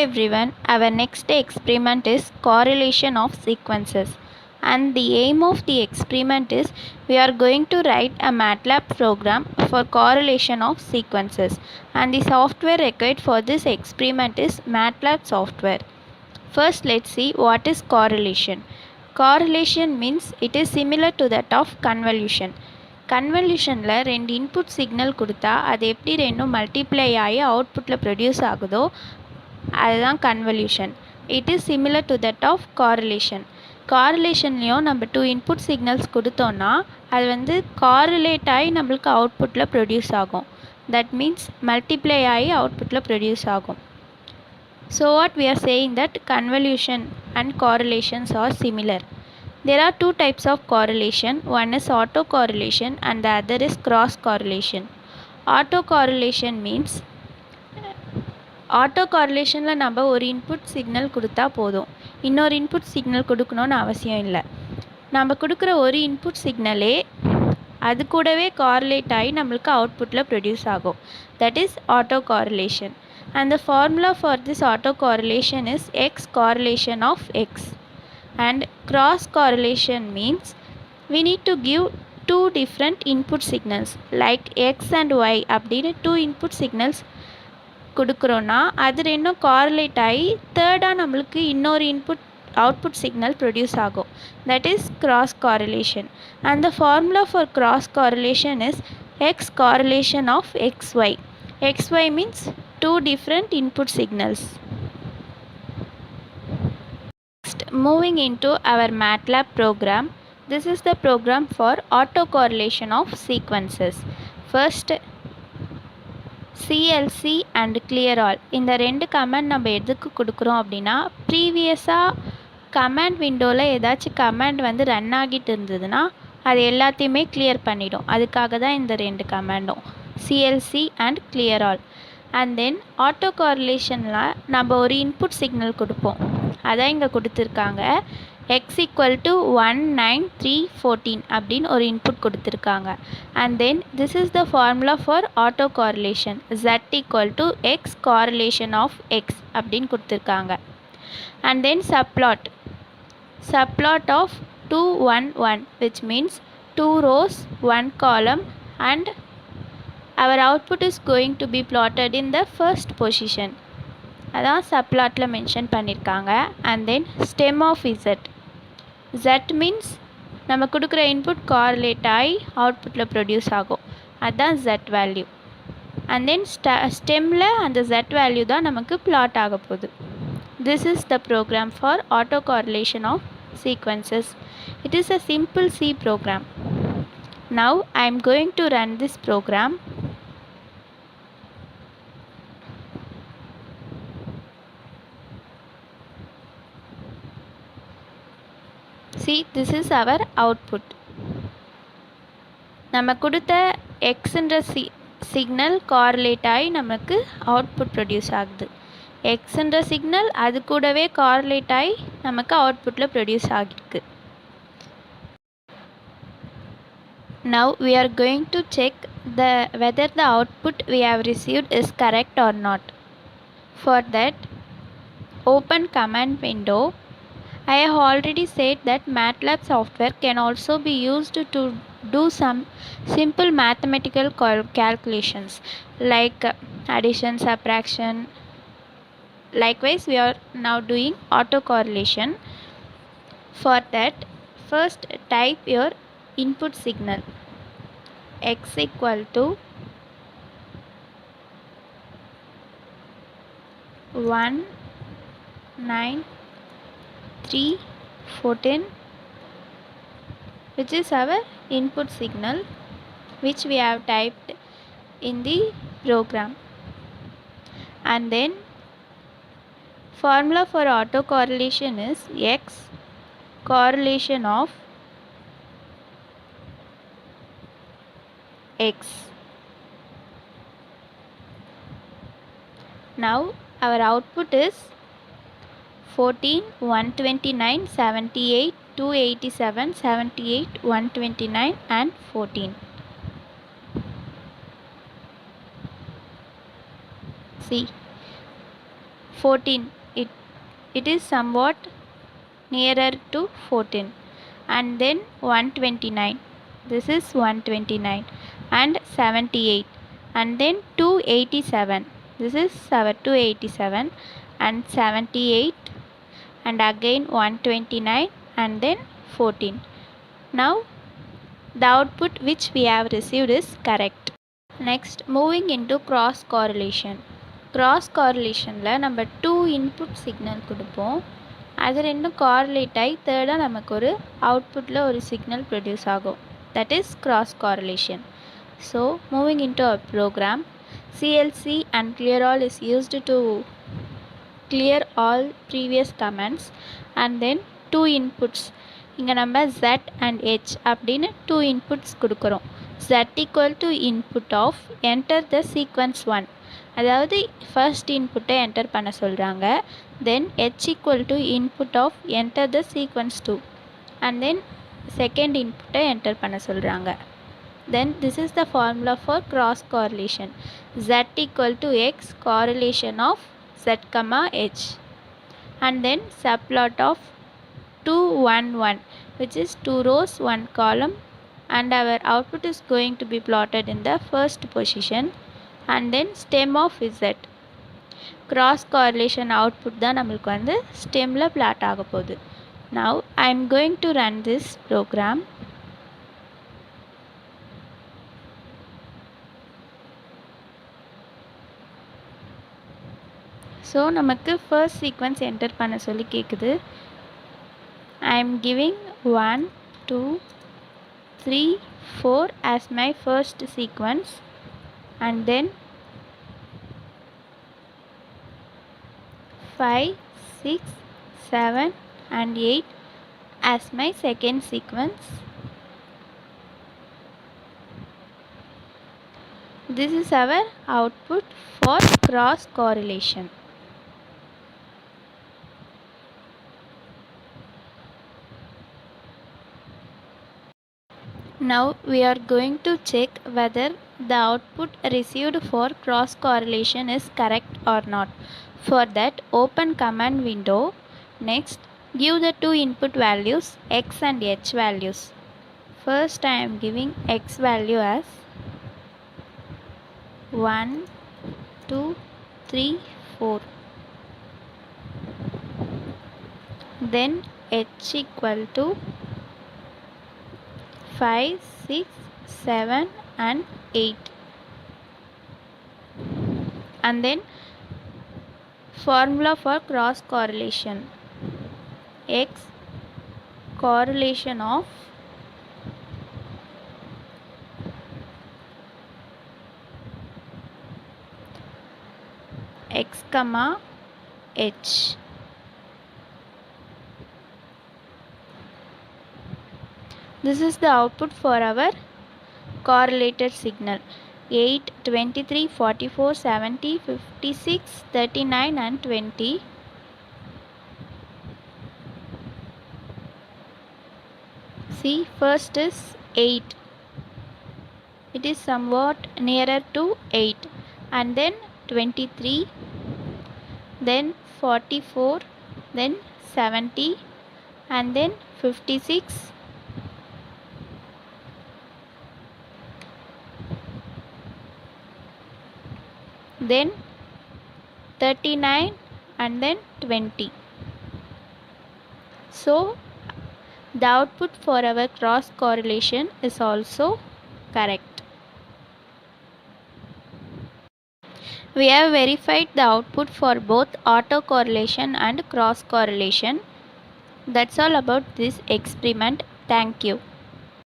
everyone, our next experiment is correlation of sequences, and the aim of the experiment is we are going to write a MATLAB program for correlation of sequences, and the software required for this experiment is MATLAB software. First, let's see what is correlation. Correlation means it is similar to that of convolution. கன்வல்யூஷனில் ரெண்டு input signal கொடுத்தா அது எப்படி ரெண்டும் multiply ஆகி அவுட்புட்டில் produce ஆகுதோ அதுதான் convolution. It is similar to that of correlation. காரிலேஷன்லேயும் நம்ம டூ இன்புட் சிக்னல்ஸ் கொடுத்தோன்னா அது காரிலேட் ஆகி நம்மளுக்கு அவுட்புட்டில் ப்ரொடியூஸ் ஆகும். தட் மீன்ஸ் மல்டிப்ளை ஆகி அவுட்புட்டில் ப்ரொடியூஸ் ஆகும். So what we are saying that convolution and correlations are similar. There are two types of correlation. One is autocorrelation and the other is cross correlation. Autocorrelation means autocorrelationல நம்ம ஒரு input signal கொடுத்தா போதும், இன்னொரு input signal கொடுக்கணும்னு அவசியம் இல்லை. நம்ம கொடுக்குற ஒரு இன்புட் சிக்னலே அது கூடவே கார்லேட் ஆகி நம்மளுக்கு அவுட்புட்டில் ப்ரொடியூஸ் ஆகும். That is autocorrelation. And the formula for this autocorrelation is x correlation of x. And cross correlation means we need to give two different input signals like x and y அப்படின்னு two input signals கொடுக்குறோன்னா அது ரெண்டும் correlate ஆகி தேர்டாக நம்மளுக்கு இன்னொரு output signal produce ஆகும். That is cross correlation. And the formula for cross correlation is x correlation of xy. xy means two different input signals. Next, moving into our MATLAB program, this is the program for autocorrelation of sequences. First, CLC and clear all இந்த ரெண்டு command நம்ம எதுக்கு கொடுக்குறோம் அப்படின்னா ப்ரீவியஸாக command விண்டோவில் ஏதாச்சும் command run ஆகிட்டு இருந்ததுன்னா அது எல்லாத்தையுமே கிளியர் பண்ணிடும். அதுக்காக தான் இந்த ரெண்டு கமாண்டும் CLC and clear all. And then autocorrelationல நம்ம ஒரு இன்புட் சிக்னல் கொடுப்போம், அதான் இங்கே கொடுத்துருக்காங்க. x equal to 1 9 3 14 அப்படின்னு ஒரு இன்புட் கொடுத்துருக்காங்க. And then this is the formula for autocorrelation. z equal to x correlation of x அப்படின்னு கொடுத்துருக்காங்க. And then subplot of 2 1 1 which means 2 rows 1 column and our output is going to be plotted in the first position. அதான் சப்ளாட்டில் mention பண்ணியிருக்காங்க. And then stem of z means நம்ம கொடுக்குற input கார்லேட் ஆகி அவுட்புட்டில் produce ஆகும், அதுதான் z வேல்யூ. அண்ட் தென் ஸ்டெம்மில் அந்த z வேல்யூ தான் நமக்கு பிளாட் ஆக போகுது. This is the program for autocorrelation of sequences. It is a simple C program. Now I am going to run this program. See, this is our output. நம்ம கொடுத்த எக்ஸ்ன்ற signal கார்லேட் ஆகி நமக்கு output produce ஆகுது. எக்ஸ்ன்ற signal அது கூடவே கார்லேட் ஆகி நமக்கு அவுட்புட்டில் ப்ரொடியூஸ் ஆகிருக்கு. Now we are going to check whether the output we have received is correct or not. For that, open command window. I have already said that MATLAB software can also be used to do some simple mathematical calculations like addition, subtraction. Likewise, we are now doing autocorrelation. For that, first type your input signal. X equal to 1 9 3 14 which is our input signal which we have typed in the program. And then formula for autocorrelation is x correlation of x. Now our output is 14 129 78 287 78 129 and 14. See, 14. It is somewhat nearer to 14. And then 129. This is 129 and 78. And then 287. This is 287 and 78 and again 129 and then 14. Now the output which we have received is correct. Next, moving into cross correlation. Cross correlationல நம்ம 2 input signal கொடுப்போம். அது ரெண்டும் correlate ஆகி தேர்டாக நமக்கு ஒரு அவுட்புட்டில் ஒரு signal produce ஆகும். That is cross correlation. So moving into our program, CLC and clear all is used to clear all previous comments and then 2 inputs. இங்கே நம்ம Z and H அப்படின்னு 2 inputs கொடுக்குறோம். Z equal to input of enter the sequence 1. அதாவது first input-ஐ enter பண்ண சொல்கிறாங்க. Then H equal to input of enter the sequence 2. And then second input-ஐ enter பண்ண சொல்கிறாங்க. Then this is the formula for cross correlation. Z equal to X correlation of Z comma H. And then subplot of 2 1 1, which is 2 rows 1 column, and our output is going to be plotted in the first position. And then stem of Z. Cross correlation output தான் நம்மளுக்கு வந்து ஸ்டெம்மில் plot ஆக போகுது. Now I am going to run this program. So நமக்கு first sequence enter பண்ண சொல்லி கேட்குது. I am giving 1 2 3 4 as my first sequence, and then 5 6 7 and 8 as my second sequence. This is our output for cross correlation. Now we are going to check whether the output received for cross correlation is correct or not. For that, open command window. Next, give the 2 input values X and H values. First I am giving X value as 1 2 3 4. Then H equal to 5 6 7 and 8. And then formula for cross correlation. X correlation of X comma H. This is the output for our correlated signal. 8 23 44 70 56 39 and 20. See, first is 8. It is somewhat nearer to 8. And then 23, then 44, then 70, and then 56. Then 39 and then 20. So the output for our cross correlation is also correct. We have verified the output for both autocorrelation and cross correlation. That's all about this experiment. Thank you.